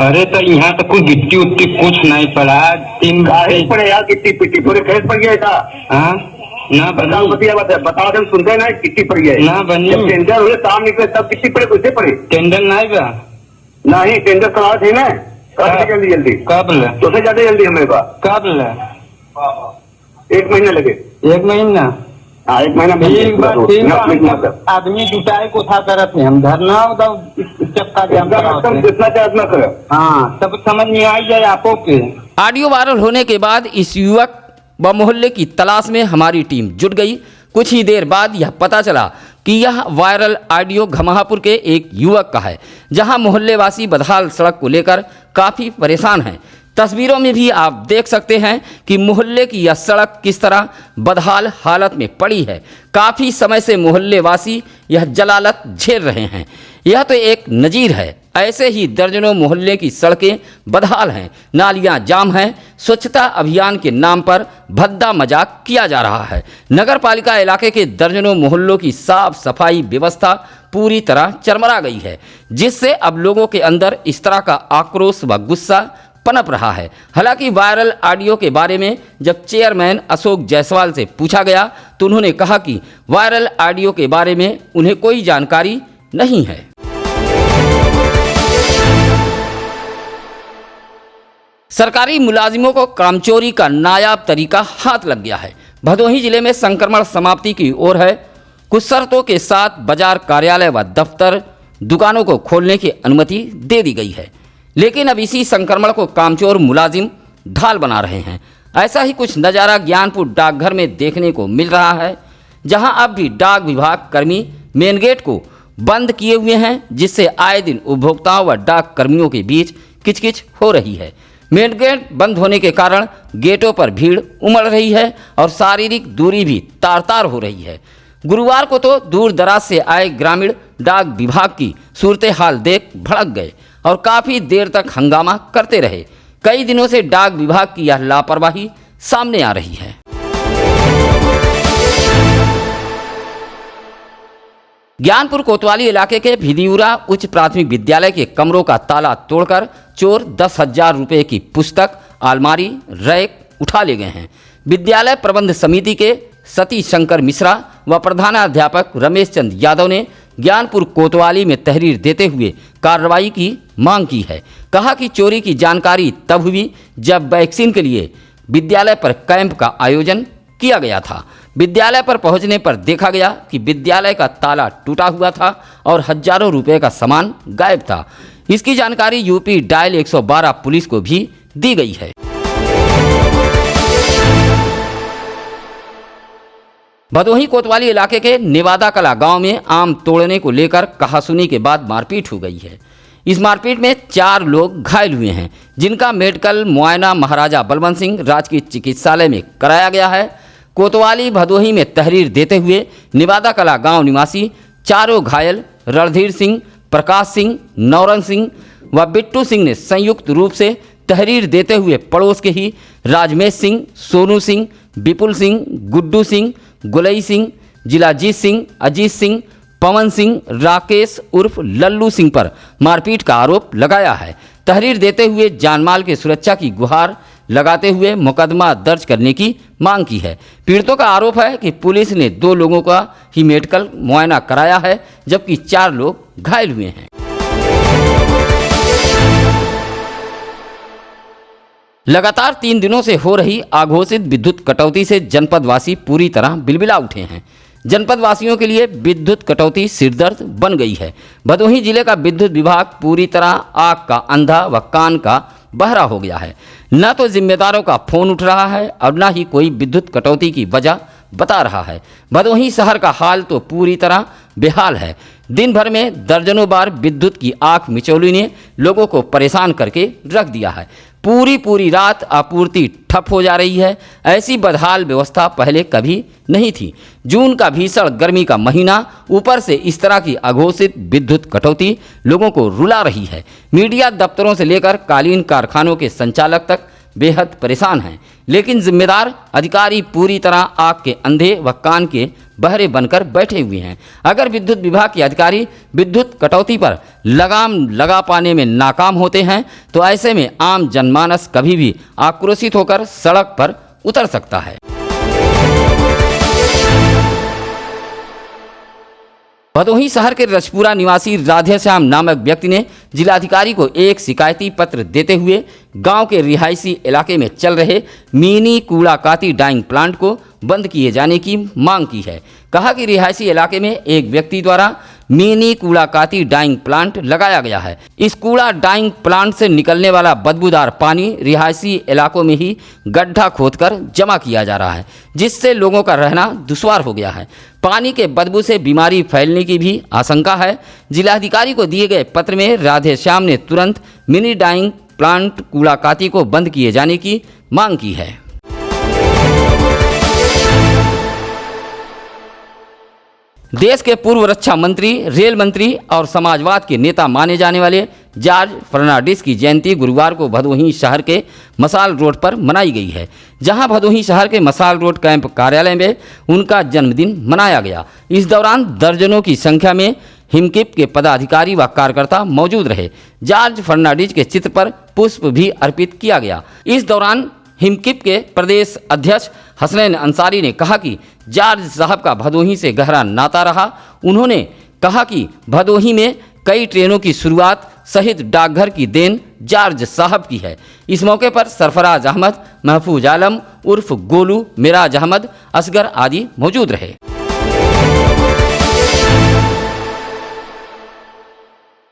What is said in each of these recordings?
अरे तो यहाँ तो कुछ गिट्टी उट्टी कुछ नहीं पड़ा। 3 पड़े यार, गिट्टी पिट्टी पूरे खेत पड़ गया था। हाँ ना बताओ, बताओ जब सुनते हैं ना गिट्टी पड़ गया ना बनी। जब टेंडर हुए काम निकले तब गिट्टी पड़े, कैसे पड़े? टेंडर नहीं बा। नहीं, टेंडर करा थे ना जल्दी जल्दी। कब ले? तो से ज्यादा जल्दी हमें पास कब ले? 1 महीना लगे। 1 महीना? हाँ, 1 महीना। आदमी जुटाए को था करत है, हम धरना चक्का जाम जितना चाहे उतना करो। हाँ, सब समझ में आ जाए आपको के। ऑडियो वायरल होने के बाद इस युवक व मोहल्ले की तलाश में हमारी टीम जुट गई। कुछ ही देर बाद यह पता चला कि यह वायरल ऑडियो घमाहापुर के एक युवक का है, जहां मोहल्लेवासी बदहाल सड़क को लेकर काफ़ी परेशान हैं। तस्वीरों में भी आप देख सकते हैं कि मोहल्ले की यह सड़क किस तरह बदहाल हालत में पड़ी है। काफ़ी समय से मोहल्लेवासी यह जलालत झेल रहे हैं। यह तो एक नज़ीर है। ऐसे ही दर्जनों मोहल्ले की सड़कें बदहाल हैं, नालियां जाम हैं। स्वच्छता अभियान के नाम पर भद्दा मजाक किया जा रहा है। नगर पालिका इलाके के दर्जनों मोहल्लों की साफ सफाई व्यवस्था पूरी तरह चरमरा गई है, जिससे अब लोगों के अंदर इस तरह का आक्रोश व गुस्सा पनप रहा है। हालांकि वायरल ऑडियो के बारे में जब चेयरमैन अशोक जायसवाल से पूछा गया तो उन्होंने कहा कि वायरल ऑडियो के बारे में उन्हें कोई जानकारी नहीं है। सरकारी मुलाजिमों को कामचोरी का नायाब तरीका हाथ लग गया है। भदोही जिले में संक्रमण समाप्ति की ओर है। कुछ शर्तों के साथ बाजार, कार्यालय व दफ्तर, दुकानों को खोलने की अनुमति दे दी गई है, लेकिन अब इसी संक्रमण को कामचोर मुलाजिम ढाल बना रहे हैं। ऐसा ही कुछ नज़ारा ज्ञानपुर डाकघर में देखने को मिल रहा है, जहां अब भी डाक विभाग कर्मी मेन गेट को बंद किए हुए हैं, जिससे आए दिन उपभोक्ताओं व डाक कर्मियों के बीच किचकिच हो रही है। मेन गेट बंद होने के कारण गेटों पर भीड़ उमड़ रही है और शारीरिक दूरी भी तार तार हो रही है। गुरुवार को तो दूर दराज से आए ग्रामीण डाक विभाग की सूरत हाल देख भड़क गए और काफ़ी देर तक हंगामा करते रहे। कई दिनों से डाक विभाग की यह लापरवाही सामने आ रही है। ज्ञानपुर कोतवाली इलाके के भिदियूरा उच्च प्राथमिक विद्यालय के कमरों का ताला तोड़कर चोर 10,000 रुपये की पुस्तक, अलमारी, रैक उठा ले गए हैं। विद्यालय प्रबंध समिति के सतीश शंकर मिश्रा व प्रधानाध्यापक रमेश चंद यादव ने ज्ञानपुर कोतवाली में तहरीर देते हुए कार्रवाई की मांग की है। कहा कि चोरी की जानकारी तब हुई जब वैक्सीन के लिए विद्यालय पर कैंप का आयोजन किया गया था। विद्यालय पर पहुंचने पर देखा गया कि विद्यालय का ताला टूटा हुआ था और हजारों रुपए का सामान गायब था। इसकी जानकारी यूपी डायल 112 पुलिस को भी दी गई है। भदोही कोतवाली इलाके के नेवादा कला गांव में आम तोड़ने को लेकर कहासुनी के बाद मारपीट हो गई है। इस मारपीट में 4 लोग घायल हुए हैं, जिनका मेडिकल मुआयना महाराजा बलवंत सिंह राजकीय चिकित्सालय में कराया गया है। कोतवाली भदोही में तहरीर देते हुए नेवादा कला गांव निवासी चारों घायल रणधीर सिंह, प्रकाश सिंह, नौरंग सिंह व बिट्टू सिंह ने संयुक्त रूप से तहरीर देते हुए पड़ोस के ही राजमेश सिंह, सोनू सिंह, विपुल सिंह, गुड्डू सिंह, गुलई सिंह, जिलाजीत सिंह, अजीत सिंह, पवन सिंह, राकेश उर्फ लल्लू सिंह पर मारपीट का आरोप लगाया है। तहरीर देते हुए जानमाल के सुरक्षा की गुहार लगाते हुए मुकदमा दर्ज करने की मांग की है। पीड़ितों का आरोप है कि पुलिस ने 2 लोगों का ही मेडिकल मुआयना कराया है, जबकि 4 लोग घायल हुए हैं। लगातार 3 दिनों से हो रही अघोषित विद्युत कटौती से जनपदवासी पूरी तरह बिलबिला उठे हैं। जनपदवासियों के लिए विद्युत कटौती सिरदर्द बन गई है। भदोही जिले का विद्युत विभाग पूरी तरह आग का अंधा व कान का बहरा हो गया है। न तो जिम्मेदारों का फोन उठ रहा है और न ही कोई विद्युत कटौती की वजह बता रहा है। भदोही शहर का हाल तो पूरी तरह बेहाल है। दिन भर में दर्जनों बार विद्युत की आंख मिचौली ने लोगों को परेशान करके रख दिया है। पूरी रात आपूर्ति ठप हो जा रही है। ऐसी बदहाल व्यवस्था पहले कभी नहीं थी। जून का भीषण गर्मी का महीना, ऊपर से इस तरह की अघोषित विद्युत कटौती लोगों को रुला रही है। मीडिया दफ्तरों से लेकर कालीन कारखानों के संचालक तक बेहद परेशान हैं, लेकिन जिम्मेदार अधिकारी पूरी तरह आग के अंधे व कान के बहरे बनकर बैठे हुए हैं। अगर विद्युत विभाग के अधिकारी विद्युत कटौती पर लगाम लगा पाने में नाकाम होते हैं तो ऐसे में आम जनमानस कभी भी आक्रोशित होकर सड़क पर उतर सकता है। भदोही शहर के रजपुरा निवासी राधेश्याम नामक व्यक्ति ने जिलाधिकारी को एक शिकायती पत्र देते हुए गांव के रिहायशी इलाके में चल रहे मिनी कूड़ा काती डाइंग प्लांट को बंद किए जाने की मांग की है। कहा कि रिहायशी इलाके में एक व्यक्ति द्वारा मिनी कूड़ा काती डाइंग प्लांट लगाया गया है। इस कूड़ा डाइंग प्लांट से निकलने वाला बदबूदार पानी रिहायशी इलाकों में ही गड्ढा खोदकर जमा किया जा रहा है, जिससे लोगों का रहना दुश्वार हो गया है। पानी के बदबू से बीमारी फैलने की भी आशंका है। जिलाधिकारी को दिए गए पत्र में राधेश्याम ने तुरंत मिनी डाइंग प्लांट कूड़ा काती को बंद किए जाने की मांग की है। देश के पूर्व रक्षा मंत्री, रेल मंत्री और समाजवाद के नेता माने जाने वाले जॉर्ज फर्नांडिस की जयंती गुरुवार को भदोही शहर के मसाल रोड पर मनाई गई है, जहां भदोही शहर के मसाल रोड कैंप कार्यालय में उनका जन्मदिन मनाया गया। इस दौरान दर्जनों की संख्या में हिमकिप के पदाधिकारी व कार्यकर्ता मौजूद रहे। जॉर्ज फर्नांडिस के चित्र पर पुष्प भी अर्पित किया गया। इस दौरान हिमकिप के प्रदेश अध्यक्ष हसनैन अंसारी ने कहा कि जॉर्ज साहब का भदोही से गहरा नाता रहा। उन्होंने कहा कि भदोही में कई ट्रेनों की शुरुआत सहित डाकघर की देन जॉर्ज साहब की है। इस मौके पर सरफराज अहमद, महफूज आलम उर्फ गोलू, मिराज अहमद, असगर आदि मौजूद रहे।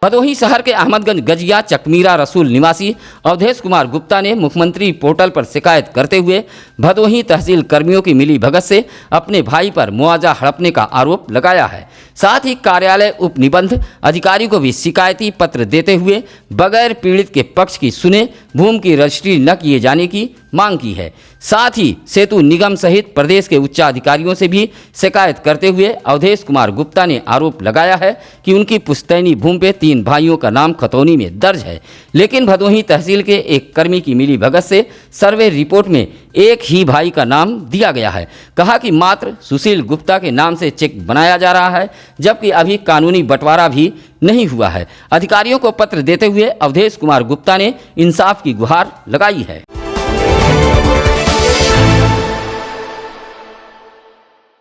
भदोही शहर के अहमदगंज गजिया चकमीरा रसूल निवासी अवधेश कुमार गुप्ता ने मुख्यमंत्री पोर्टल पर शिकायत करते हुए भदोही तहसील कर्मियों की मिली भगत से अपने भाई पर मुआवजा हड़पने का आरोप लगाया है। साथ ही कार्यालय उप निबंध अधिकारी को भी शिकायती पत्र देते हुए बगैर पीड़ित के पक्ष की सुने भूमि की रजिस्ट्री न किए जाने की मांग की है। साथ ही सेतु निगम सहित प्रदेश के उच्चाधिकारियों से भी शिकायत करते हुए अवधेश कुमार गुप्ता ने आरोप लगाया है कि उनकी पुश्तैनी भूमि पे 3 भाइयों का नाम खतौनी में दर्ज है, लेकिन भदोही तहसील के एक कर्मी की मिली भगत से सर्वे रिपोर्ट में एक ही भाई का नाम दिया गया है। कहा कि मात्र सुशील गुप्ता के नाम से चेक बनाया जा रहा है, जबकि अभी कानूनी बंटवारा भी नहीं हुआ है। अधिकारियों को पत्र देते हुए अवधेश कुमार गुप्ता ने इंसाफ की गुहार लगाई है।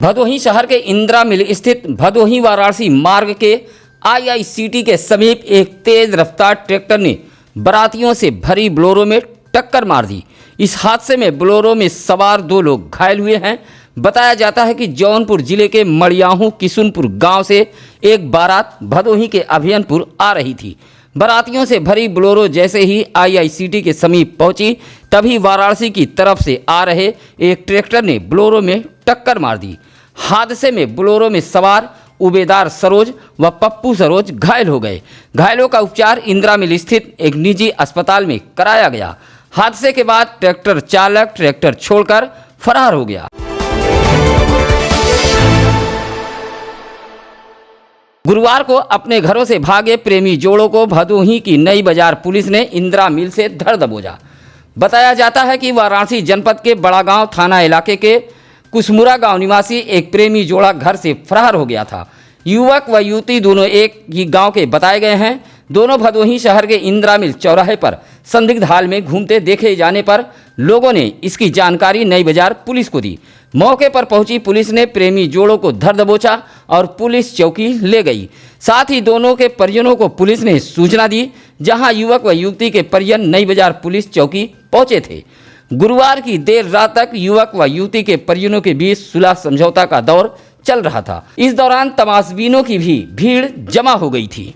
भदोही शहर के इंदिरा मिल स्थित भदोही वाराणसी मार्ग के आईआईसीटी के समीप एक तेज रफ्तार ट्रैक्टर ने बारातियों से भरी बोलेरो में टक्कर मार दी। इस हादसे में बोलेरो में सवार 2 लोग घायल हुए हैं। बताया जाता है कि जौनपुर जिले के मड़ियाहू किशुनपुर गांव से एक बारात भदोही के अभियनपुर आ रही थी। बारातियों से भरी बोलेरो जैसे ही आईआईसीटी के समीप पहुंची, तभी वाराणसी की तरफ से आ रहे एक ट्रैक्टर ने बोलेरो में टक्कर मार दी। हादसे में बोलेरो में सवार उबेदार सरोज व पप्पू सरोज घायल हो गए। घायलों का उपचार इंदिरा मिल स्थित एक निजी अस्पताल में कराया गया। हादसे के बाद ट्रैक्टर चालक ट्रैक्टर छोड़कर फरार हो गया। गुरुवार को अपने घरों से भागे प्रेमी जोड़ों को भदोही की नई बाजार पुलिस ने इंदिरा मिल से धर दबोचा। बताया जाता है कि वाराणसी जनपद के बड़ागांव थाना इलाके के कुसमुरा गांव निवासी एक प्रेमी जोड़ा घर से फरार हो गया था। युवक व युवती दोनों एक ही गांव के बताए गए हैं। दोनों भदोही शहर के इंदिरा मिल चौराहे पर संदिग्ध हाल में घूमते देखे जाने पर लोगों ने इसकी जानकारी नई बाजार पुलिस को दी। मौके पर पहुंची पुलिस ने प्रेमी जोड़ों को धर दबोचा और पुलिस चौकी ले गई। साथ ही दोनों के परिजनों को पुलिस ने सूचना दी, जहां युवक व युवती के परिजन नई बाजार पुलिस चौकी पहुंचे थे। गुरुवार की देर रात तक युवक व युवती के परिजनों के बीच सुलह समझौता का दौर चल रहा था। इस दौरान तमाशबीनों की भी भीड़ जमा हो गई थी।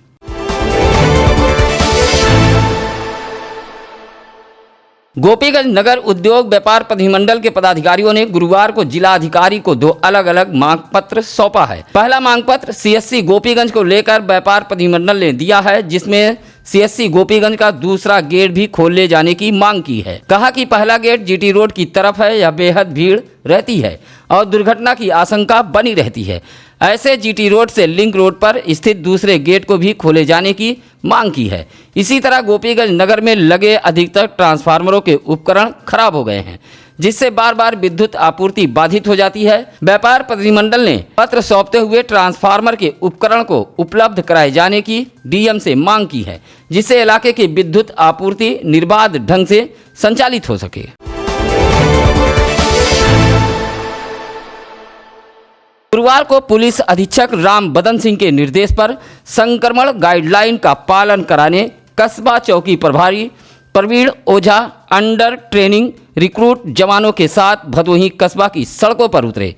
गोपीगंज नगर उद्योग व्यापार प्रतिनिधिमंडल के पदाधिकारियों ने गुरुवार को जिलाधिकारी को 2 अलग अलग मांग पत्र सौंपा है। पहला मांग पत्र सीएससी गोपीगंज को लेकर व्यापार प्रतिनिधिमंडल ने दिया है, जिसमें सीएससी गोपीगंज का दूसरा गेट भी खोले जाने की मांग की है। कहा कि पहला गेट जीटी रोड की तरफ है, यह बेहद भीड़ रहती है और दुर्घटना की आशंका बनी रहती है। ऐसे जीटी रोड से लिंक रोड पर स्थित दूसरे गेट को भी खोले जाने की मांग की है। इसी तरह गोपीगंज नगर में लगे अधिकतर ट्रांसफार्मरों के उपकरण खराब हो गए हैं, जिससे बार बार विद्युत आपूर्ति बाधित हो जाती है। व्यापार प्रतिनिधिमंडल ने पत्र सौंपते हुए ट्रांसफार्मर के उपकरण को उपलब्ध कराए जाने की डीएम से मांग की है, जिससे इलाके की विद्युत आपूर्ति निर्बाध ढंग से संचालित हो सके। गुरुवार को पुलिस अधीक्षक राम बदन सिंह के निर्देश पर संक्रमण गाइडलाइन का पालन कराने कस्बा चौकी प्रभारी प्रवीण ओझा अंडर ट्रेनिंग रिक्रूट जवानों के साथ भदोही कस्बा की सड़कों पर उतरे।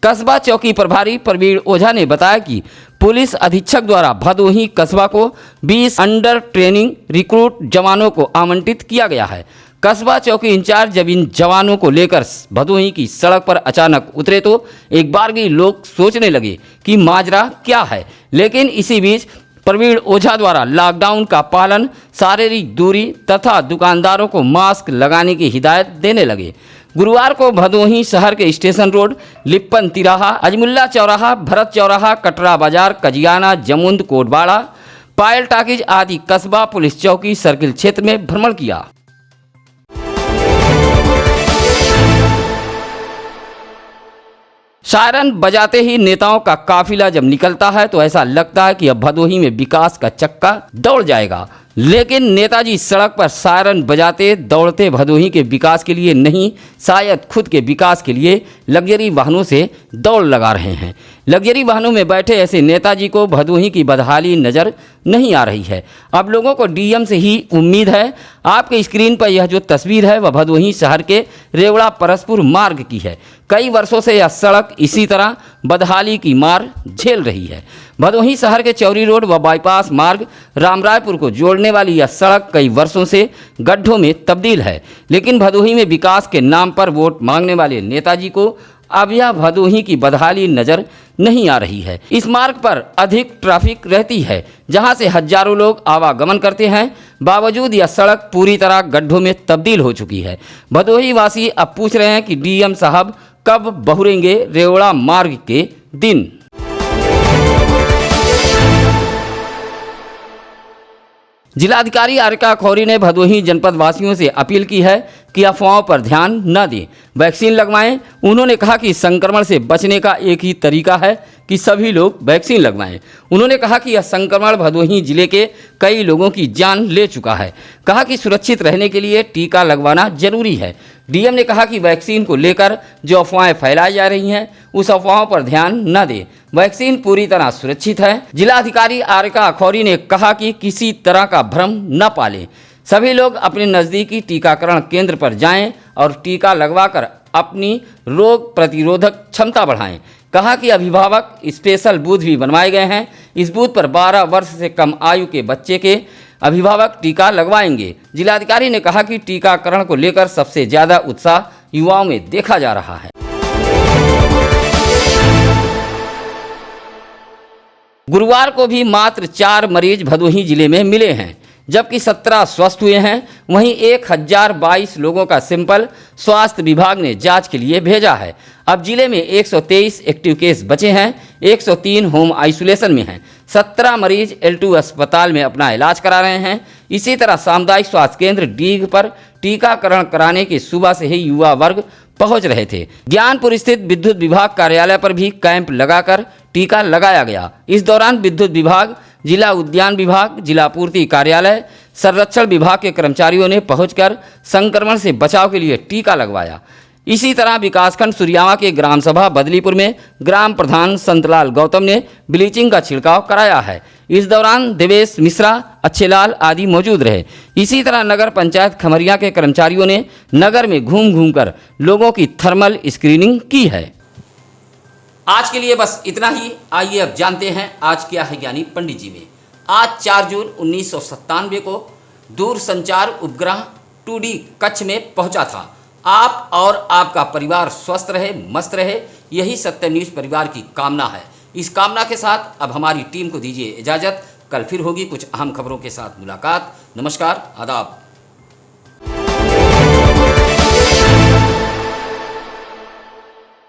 कस्बा चौकी प्रभारी प्रवीण ओझा ने बताया कि पुलिस अधीक्षक द्वारा भदोही कस्बा को 20 अंडर ट्रेनिंग रिक्रूट जवानों को आवंटित किया गया है। कस्बा चौकी इंचार्ज जब इन जवानों को लेकर भदोही की सड़क पर अचानक उतरे तो एक बारगी लोग सोचने लगे कि माजरा क्या है, लेकिन इसी बीच प्रवीण ओझा द्वारा लॉकडाउन का पालन, शारीरिक दूरी तथा दुकानदारों को मास्क लगाने की हिदायत देने लगे। गुरुवार को भदोही शहर के स्टेशन रोड, लिप्पन तिराहा, अजमुल्ला चौराहा, भरत चौराहा, कटरा बाजार, कजियाना, जमुंद, कोटबाड़ा, पायल टाकीज आदि कस्बा पुलिस चौकी सर्किल क्षेत्र में भ्रमण किया। सायरन बजाते ही नेताओं का काफिला जब निकलता है तो ऐसा लगता है कि अब भदोही में विकास का चक्का दौड़ जाएगा, लेकिन नेताजी सड़क पर सायरन बजाते दौड़ते भदोही के विकास के लिए नहीं, शायद खुद के विकास के लिए लग्जरी वाहनों से दौड़ लगा रहे हैं। लग्जरी वाहनों में बैठे ऐसे नेताजी को भदोही की बदहाली नज़र नहीं आ रही है। अब लोगों को डीएम से ही उम्मीद है। आपके स्क्रीन पर यह जो तस्वीर है वह भदोही शहर के रेवड़ा परसपुर मार्ग की है। कई वर्षों से यह सड़क इसी तरह बदहाली की मार झेल रही है। भदोही शहर के चौरी रोड व बाईपास मार्ग रामरायपुर को जोड़ने वाली यह सड़क कई वर्षों से गड्ढों में तब्दील है, लेकिन भदोही में विकास के नाम पर वोट मांगने वाले नेताजी को अब यह भदोही की बदहाली नज़र नहीं आ रही है। इस मार्ग पर अधिक ट्रैफिक रहती है, जहां से हजारों लोग आवागमन करते हैं। बावजूद यह सड़क पूरी तरह गड्ढों में तब्दील हो चुकी है। भदोही वासी अब पूछ रहे हैं कि डीएम साहब कब बहुरेंगे रेवड़ा मार्ग के दिन। जिलाधिकारी आरिका खौरी ने भदोही जनपद वासियों से अपील की है कि अफवाहों पर ध्यान न दें, वैक्सीन लगवाएं। उन्होंने कहा कि संक्रमण से बचने का एक ही तरीका है कि सभी लोग वैक्सीन लगवाएं। उन्होंने कहा कि यह संक्रमण भदोही जिले के कई लोगों की जान ले चुका है। कहा कि सुरक्षित रहने के लिए टीका लगवाना जरूरी है। डीएम ने कहा कि वैक्सीन को लेकर जो अफवाहें फैलाई जा रही हैं उस अफवाहों पर ध्यान न दें, वैक्सीन पूरी तरह सुरक्षित है। जिलाधिकारी आरिका खौरी ने कहा कि किसी तरह का भ्रम न पालें, सभी लोग अपने नज़दीकी टीकाकरण केंद्र पर जाएं और टीका लगवाकर अपनी रोग प्रतिरोधक क्षमता बढ़ाएं। कहा कि अभिभावक स्पेशल बूथ भी बनवाए गए हैं। इस बूथ पर 12 वर्ष से कम आयु के बच्चे के अभिभावक टीका लगवाएंगे। जिलाधिकारी ने कहा कि टीकाकरण को लेकर सबसे ज़्यादा उत्साह युवाओं में देखा जा रहा है। गुरुवार को भी मात्र 4 मरीज भदोही जिले में मिले हैं, जबकि 17 स्वस्थ हुए हैं। वहीं 1022 लोगों का सैंपल स्वास्थ्य विभाग ने जांच के लिए भेजा है। अब जिले में 123 एक्टिव केस बचे हैं, 103 होम आइसोलेशन में हैं। 17 मरीज L2 अस्पताल में अपना इलाज करा रहे हैं। इसी तरह सामुदायिक स्वास्थ्य केंद्र डीग पर टीकाकरण कराने के सुबह से ही युवा वर्ग पहुंच रहे थे। ज्ञानपुर स्थित विद्युत विभाग कार्यालय पर भी कैंप लगाकर टीका लगाया गया। इस दौरान विद्युत विभाग, जिला उद्यान विभाग, जिला पूर्ति कार्यालय, संरक्षण विभाग के कर्मचारियों ने पहुंचकर संक्रमण से बचाव के लिए टीका लगवाया। इसी तरह विकासखंड सुरियावा के ग्राम सभा बदलीपुर में ग्राम प्रधान संतलाल गौतम ने ब्लीचिंग का छिड़काव कराया है। इस दौरान देवेश मिश्रा, अच्छेलाल आदि मौजूद रहे। इसी तरह नगर पंचायत खमरिया के कर्मचारियों ने नगर में घूम घूम कर लोगों की थर्मल स्क्रीनिंग की है। आज के लिए बस इतना ही। आइए अब जानते हैं आज क्या है ज्ञानी पंडित जी में। आज 4 जून 1997 को दूरसंचार उपग्रह 2D कच्छ में पहुंचा था। आप और आपका परिवार स्वस्थ रहे, मस्त रहे, यही सत्य न्यूज़ परिवार की कामना है। इस कामना के साथ अब हमारी टीम को दीजिए इजाज़त। कल फिर होगी कुछ अहम खबरों के साथ मुलाकात। नमस्कार, आदाब।